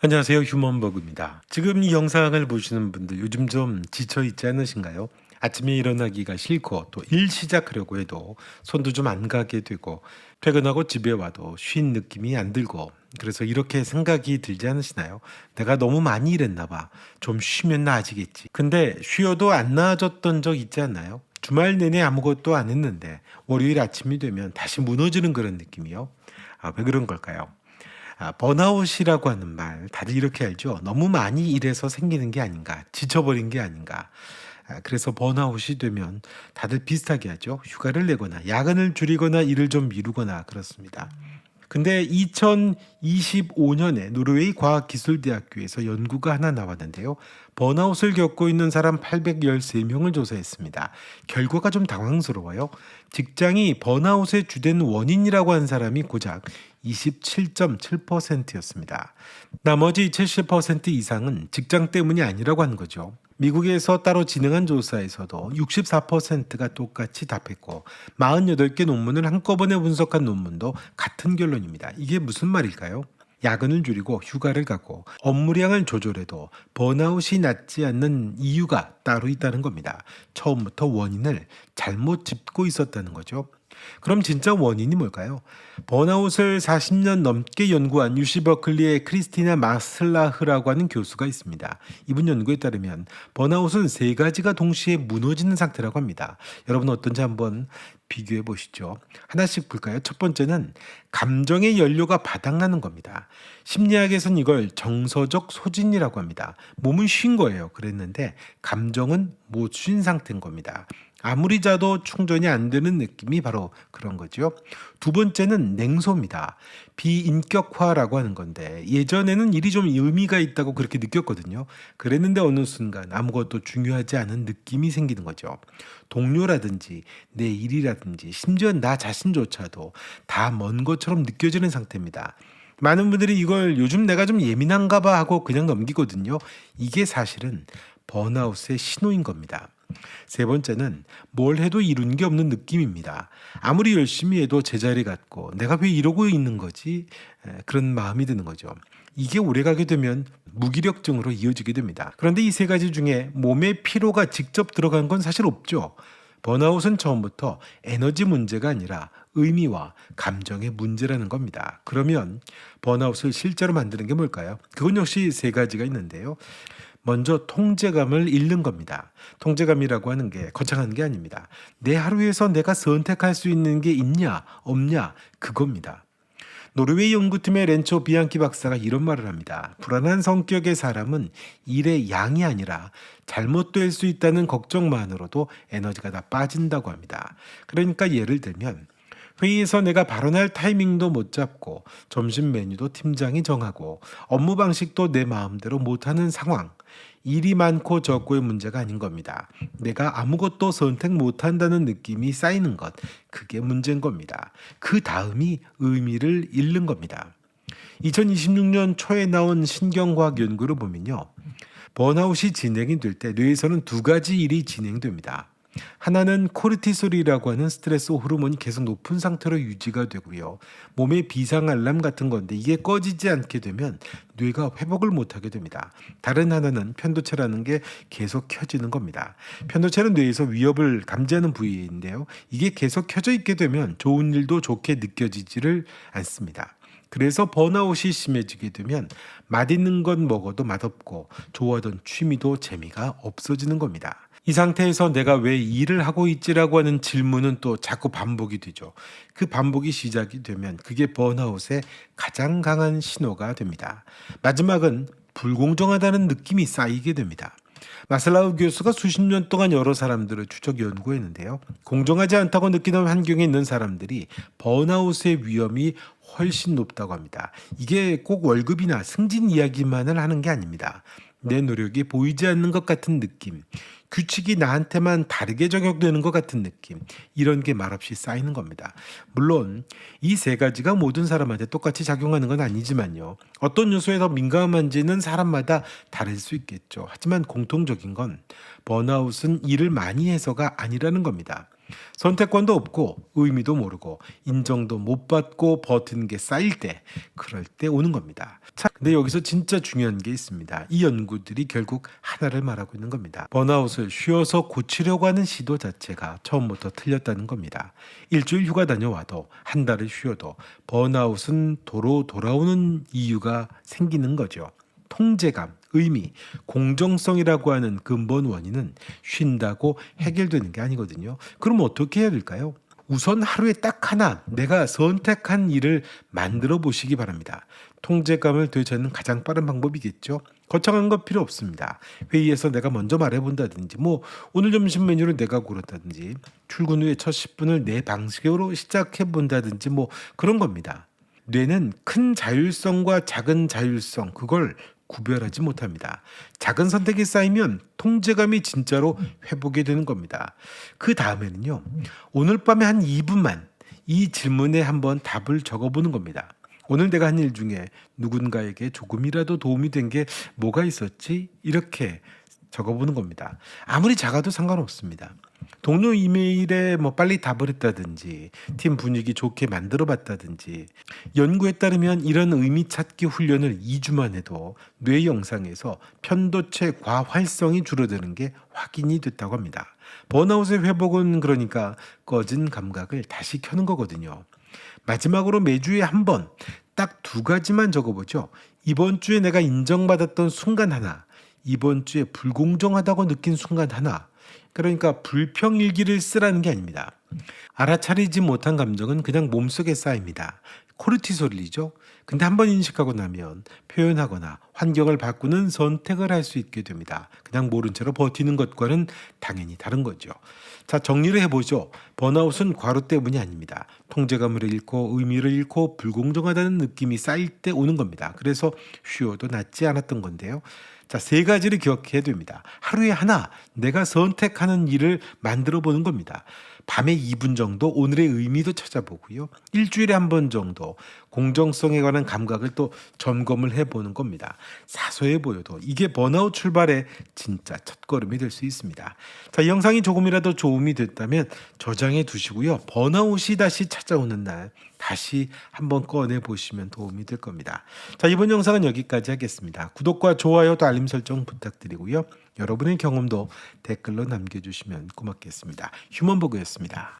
안녕하세요. 휴먼버그입니다. 지금 이 영상을 보시는 분들 요즘 좀 지쳐 있지 않으신가요? 아침에 일어나기가 싫고 또 일 시작하려고 해도 손도 좀 안 가게 되고 퇴근하고 집에 와도 쉰 느낌이 안 들고 그래서 이렇게 생각이 들지 않으시나요? 내가 너무 많이 일했나 봐. 좀 쉬면 나아지겠지. 근데 쉬어도 안 나아졌던 적 있지 않나요? 주말 내내 아무것도 안 했는데 월요일 아침이 되면 다시 무너지는 그런 느낌이요. 왜 그런 걸까요? 번아웃이라고 하는 말 다들 이렇게 알죠. 너무 많이 일해서 생기는 게 아닌가, 지쳐버린 게 아닌가. 그래서 번아웃이 되면 다들 비슷하게 하죠. 휴가를 내거나 야근을 줄이거나 일을 좀 미루거나 그렇습니다. 근데 2025년에 노르웨이 과학기술대학교에서 연구가 하나 나왔는데요. 번아웃을 겪고 있는 사람 813명을 조사했습니다. 결과가 좀 당황스러워요. 직장이 번아웃의 주된 원인이라고 한 사람이 고작 27.7%였습니다. 나머지 70% 이상은 직장 때문이 아니라고 한 거죠. 미국에서 따로 진행한 조사에서도 64%가 똑같이 답했고 48개 논문을 한꺼번에 분석한 논문도 같은 결론입니다. 이게 무슨 말일까요? 야근을 줄이고 휴가를 가고 업무량을 조절해도 번아웃이 낫지 않는 이유가 따로 있다는 겁니다. 처음부터 원인을 잘못 짚고 있었다는 거죠. 그럼 진짜 원인이 뭘까요? 번아웃을 40년 넘게 연구한 UC 버클리의 크리스티나 마슬라흐라고 하는 교수가 있습니다. 이분 연구에 따르면 번아웃은 세 가지가 동시에 무너지는 상태라고 합니다. 여러분 어떤지 한번 비교해 보시죠. 하나씩 볼까요? 첫 번째는 감정의 연료가 바닥나는 겁니다. 심리학에서는 이걸 정서적 소진이라고 합니다. 몸은 쉰 거예요. 그랬는데 감정은 못 쉰 상태인 겁니다. 아무리 자도 충전이 안 되는 느낌이 바로 그런 거죠. 두 번째는 냉소입니다. 비인격화라고 하는 건데 예전에는 일이 좀 의미가 있다고 그렇게 느꼈거든요. 그랬는데 어느 순간 아무것도 중요하지 않은 느낌이 생기는 거죠. 동료라든지 내 일이라든지 심지어 나 자신조차도 다 먼 것처럼 느껴지는 상태입니다. 많은 분들이 이걸 요즘 내가 좀 예민한가 봐 하고 그냥 넘기거든요. 이게 사실은 번아웃의 신호인 겁니다. 세 번째는 뭘 해도 이룬 게 없는 느낌입니다. 아무리 열심히 해도 제자리 같고 내가 왜 이러고 있는 거지? 그런 마음이 드는 거죠. 이게 오래가게 되면 무기력증으로 이어지게 됩니다. 그런데 이 세 가지 중에 몸에 피로가 직접 들어간 건 사실 없죠. 번아웃은 처음부터 에너지 문제가 아니라 의미와 감정의 문제라는 겁니다. 그러면 번아웃을 실제로 만드는 게 뭘까요? 그건 역시 세 가지가 있는데요. 먼저 통제감을 잃는 겁니다. 통제감이라고 하는 게 거창한 게 아닙니다. 내 하루에서 내가 선택할 수 있는 게 있냐 없냐 그겁니다. 노르웨이 연구팀의 렌초 비앙키 박사가 이런 말을 합니다. 불안한 성격의 사람은 일의 양이 아니라 잘못될 수 있다는 걱정만으로도 에너지가 다 빠진다고 합니다. 그러니까 예를 들면 회의에서 내가 발언할 타이밍도 못 잡고 점심 메뉴도 팀장이 정하고 업무 방식도 내 마음대로 못하는 상황. 일이 많고 적고의 문제가 아닌 겁니다. 내가 아무것도 선택 못한다는 느낌이 쌓이는 것. 그게 문제인 겁니다. 그 다음이 의미를 잃는 겁니다. 2026년 초에 나온 신경과학 연구를 보면요. 번아웃이 진행이 될 때 뇌에서는 두 가지 일이 진행됩니다. 하나는 코르티솔이라고 하는 스트레스 호르몬이 계속 높은 상태로 유지가 되고요. 몸의 비상 알람 같은 건데 이게 꺼지지 않게 되면 뇌가 회복을 못하게 됩니다. 다른 하나는 편도체라는 게 계속 켜지는 겁니다. 편도체는 뇌에서 위협을 감지하는 부위인데요. 이게 계속 켜져 있게 되면 좋은 일도 좋게 느껴지지를 않습니다. 그래서 번아웃이 심해지게 되면 맛있는 건 먹어도 맛없고 좋아하던 취미도 재미가 없어지는 겁니다. 이 상태에서 내가 왜 일을 하고 있지라고 하는 질문은 또 자꾸 반복이 되죠. 그 반복이 시작이 되면 그게 번아웃의 가장 강한 신호가 됩니다. 마지막은 불공정하다는 느낌이 쌓이게 됩니다. 마슬라우 교수가 수십 년 동안 여러 사람들을 추적 연구했는데요. 공정하지 않다고 느끼는 환경에 있는 사람들이 번아웃의 위험이 훨씬 높다고 합니다. 이게 꼭 월급이나 승진 이야기만을 하는 게 아닙니다. 내 노력이 보이지 않는 것 같은 느낌, 규칙이 나한테만 다르게 적용되는 것 같은 느낌, 이런 게 말없이 쌓이는 겁니다. 물론 이 세 가지가 모든 사람한테 똑같이 작용하는 건 아니지만요. 어떤 요소에 더 민감한지는 사람마다 다를 수 있겠죠. 하지만 공통적인 건 번아웃은 일을 많이 해서가 아니라는 겁니다. 선택권도 없고 의미도 모르고 인정도 못 받고 버티는 게 쌓일 때, 그럴 때 오는 겁니다. 자, 근데 여기서 진짜 중요한 게 있습니다. 이 연구들이 결국 하나를 말하고 있는 겁니다. 번아웃을 쉬어서 고치려고 하는 시도 자체가 처음부터 틀렸다는 겁니다. 일주일 휴가 다녀와도 한 달을 쉬어도 번아웃은 도로 돌아오는 이유가 생기는 거죠. 통제감, 의미, 공정성이라고 하는 근본 원인은 쉰다고 해결되는 게 아니거든요. 그럼 어떻게 해야 될까요? 우선 하루에 딱 하나 내가 선택한 일을 만들어 보시기 바랍니다. 통제감을 되찾는 가장 빠른 방법이겠죠. 거창한 거 필요 없습니다. 회의에서 내가 먼저 말해본다든지, 오늘 점심 메뉴를 내가 고른다든지, 출근 후에 첫 10분을 내 방식으로 시작해본다든지, 그런 겁니다. 뇌는 큰 자율성과 작은 자율성, 그걸 구별하지 못합니다. 작은 선택이 쌓이면 통제감이 진짜로 회복이 되는 겁니다. 그 다음에는요, 오늘 밤에 한 2분만 이 질문에 한번 답을 적어보는 겁니다. 오늘 내가 한 일 중에 누군가에게 조금이라도 도움이 된 게 뭐가 있었지? 이렇게 적어보는 겁니다. 아무리 작아도 상관없습니다. 동료 이메일에 빨리 답을 했다든지, 팀 분위기 좋게 만들어 봤다든지. 연구에 따르면 이런 의미 찾기 훈련을 2주만 해도 뇌 영상에서 편도체 과활성이 줄어드는 게 확인이 됐다고 합니다. 번아웃의 회복은 그러니까 꺼진 감각을 다시 켜는 거거든요. 마지막으로 매주에 한 번, 딱 2가지만 적어보죠. 이번 주에 내가 인정받았던 순간 하나, 이번 주에 불공정하다고 느낀 순간 하나. 그러니까 불평일기를 쓰라는 게 아닙니다. 알아차리지 못한 감정은 그냥 몸속에 쌓입니다. 코르티솔이죠. 근데 한번 인식하고 나면 표현하거나 환경을 바꾸는 선택을 할 수 있게 됩니다. 그냥 모른 채로 버티는 것과는 당연히 다른 거죠. 자, 정리를 해보죠. 번아웃은 과로 때문이 아닙니다. 통제감을 잃고 의미를 잃고 불공정하다는 느낌이 쌓일 때 오는 겁니다. 그래서 쉬어도 낫지 않았던 건데요. 자, 3가지를 기억해야 됩니다. 하루에 하나 내가 선택하는 일을 만들어 보는 겁니다. 밤에 2분 정도 오늘의 의미도 찾아보고요. 일주일에 한 번 정도 공정성에 관한 감각을 또 점검을 해보는 겁니다. 사소해 보여도 이게 번아웃 출발의 진짜 첫걸음이 될 수 있습니다. 자, 이 영상이 조금이라도 도움이 됐다면 저장해 두시고요. 번아웃이 다시 찾아오는 날 다시 한번 꺼내 보시면 도움이 될 겁니다. 자, 이번 영상은 여기까지 하겠습니다. 구독과 좋아요 또 알림 설정 부탁드리고요. 여러분의 경험도 댓글로 남겨주시면 고맙겠습니다. 휴먼버그였습니다.